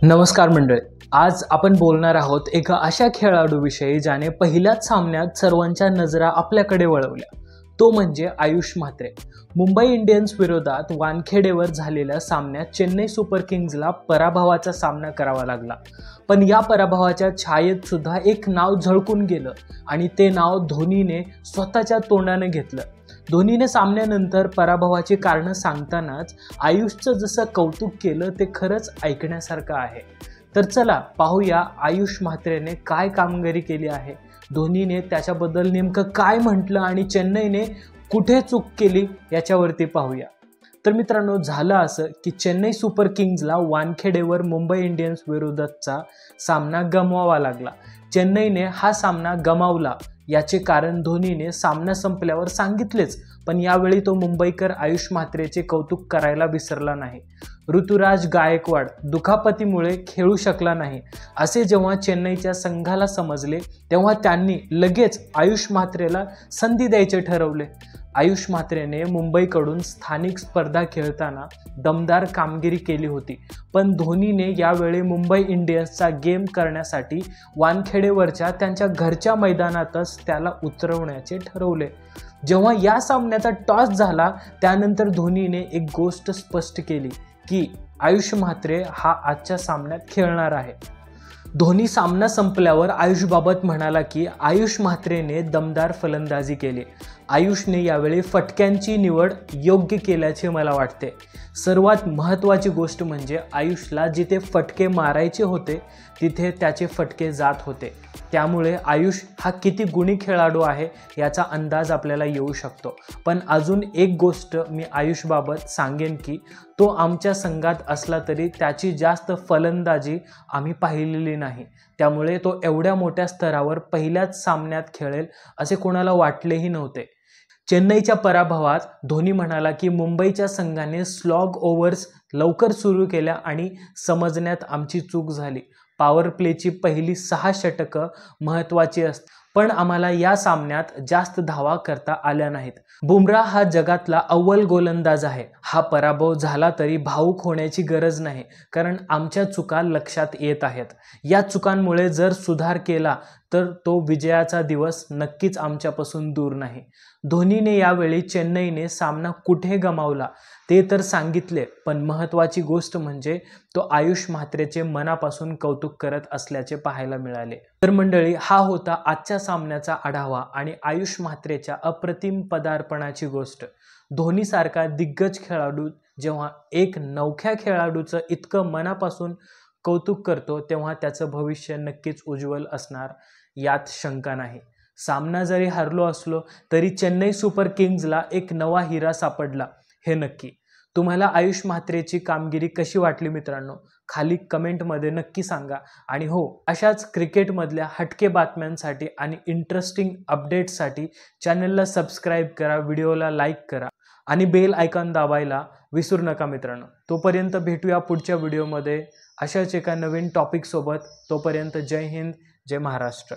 नमस्कार मंडळी, आज आपण बोलणार आहोत एका अशा खेळाडूविषयी ज्याने पहिल्याच सामन्यात सर्वांच्या नजरा आपल्याकडे वळवल्या. तो म्हणजे आयुष म्हात्रे. मुंबई इंडियन्स विरोधात वानखेडेवर झालेल्या सामन्यात चेन्नई सुपर किंग्जला पराभवाचा सामना करावा लागला. पण या पराभवाच्या छायेत सुद्धा एक नाव झळकून गेलं आणि ते नाव धोनीने स्वतःच्या तोंडाने घेतलं. धोनीने सामन्यानंतर पराभवाची कारणं सांगतानाच आयुषचं जसं कौतुक केलं ते खरंच ऐकण्यासारखं आहे. तर चला पाहूया आयुष म्हात्रेने काय कामगिरी केली आहे, धोनीने त्याच्याबद्दल नेमकं काय म्हटलं आणि चेन्नईने कुठे चूक केली याच्यावरती पाहूया. तर मित्रांनो, झालं असं की चेन्नई सुपर किंग्जला वानखेडेवर मुंबई इंडियन्स विरोधातचा सामना गमवावा लागला. चेन्नईने हा सामना गमावला याचे कारण धोनीने सामना संपल्यावर सांगितलेच, पण यावेळी तो मुंबईकर आयुष म्हात्रेचे कौतुक करायला विसरला नाही. ऋतुराज गायकवाड दुखापतीमुळे खेळू शकला नाही असे जेव्हा चेन्नईच्या संघाला समजले तेव्हा त्यांनी लगेच आयुष म्हात्रेला संधी द्यायचे ठरवले. आयुष म्हात्रेने मुंबईकडून स्थानिक स्पर्धा खेळताना दमदार कामगिरी केली होती, पण धोनीने यावेळी मुंबई इंडियन्सचा गेम करण्यासाठी वानखेडेवरच्या त्यांच्या घरच्या मैदानातच त्याला उतरवण्याचे ठरवले. जेव्हा या सामन्याचा टॉस झाला त्यानंतर धोनीने एक गोष्ट स्पष्ट केली की आयुष म्हात्रे हा आजच्या सामन्यात खेळणार आहे. धोनी सामना संपल्यावर आयुषबाबत म्हणाला की आयुष म्हात्रेने दमदार फलंदाजी केली. आयुषने यावेळी फटक्यांची निवड योग्य केल्याचे मला वाटते. सर्वात महत्त्वाची गोष्ट म्हणजे आयुषला जिथे फटके मारायचे होते तिथे त्याचे फटके जात होते. त्यामुळे आयुष हा किती गुणी खेळाडू आहे याचा अंदाज आपल्याला येऊ शकतो. पण अजून एक गोष्ट मी आयुषबाबत सांगेन की तो आमच्या संघात असला तरी त्याची जास्त फलंदाजी आम्ही पाहिलेली नाही. त्यामुळे तो एवढ्या मोठ्या स्तरावर पहिल्याच सामन्यात खेळेल असे कोणाला वाटलेही नव्हते. चेन्नईच्या पराभवात धोनी म्हणाला की मुंबईच्या संघाने स्लॉग ओव्हर्स लवकर सुरू केल्या आणि समजण्यात आमची चूक झाली. पॉवर प्लेची पहिली 6 षटकं महत्त्वाची असतात, पण आम्हाला या सामन्यात जास्त धावा करता आल्या नाहीत. बुमराह हा जगातला अव्वल गोलंदाज आहे. हा पराभव झाला तरी भावुक होण्याची गरज नाही, कारण आमच्या चुका लक्षात येत आहेत. या चुकांमुळे जर सुधार केला तर तो विजयाचा दिवस नक्कीच आमच्यापासून दूर नाही. धोनीने यावेळी चेन्नईने सामना कुठे गमावला ते तर सांगितले, पण महत्त्वाची गोष्ट म्हणजे तो आयुष म्हात्रेचे मनापासून कौतुक करत असल्याचे पाहायला मिळाले. तर मंडळी, हा होता आजच्या सामन्याचा आढावा आणि आयुष म्हात्रेच्या अप्रतिम पदार्पणाची गोष्ट. धोनीसारखा दिग्गज खेळाडू जेव्हा एक नवख्या खेळाडूचं इतकं मनापासून कौतुक करतो तेव्हा त्याचं भविष्य नक्कीच उज्ज्वल असणार यात शंका नाही. सामना जरी हरलो असलो तरी चेन्नई सुपर किंग्जला एक नवा हिरा सापडला हे नक्की. तुम्हाला आयुष म्हात्रेची कामगिरी कशी वाटली मित्रांनो? खाली कमेंटमध्ये नक्की सांगा. आणि हो, अशाच क्रिकेटमधल्या हटके बातम्यांसाठी आणि इंटरेस्टिंग अपडेट्ससाठी चॅनलला सबस्क्राईब करा, व्हिडिओला लाईक करा आणि बेल आयकॉन दाबायला विसरू नका मित्रांनो. तोपर्यंत भेटूया पुढच्या व्हिडिओमध्ये अशाच एका नवीन टॉपिकसोबत. तोपर्यंत जय हिंद, जय महाराष्ट्र.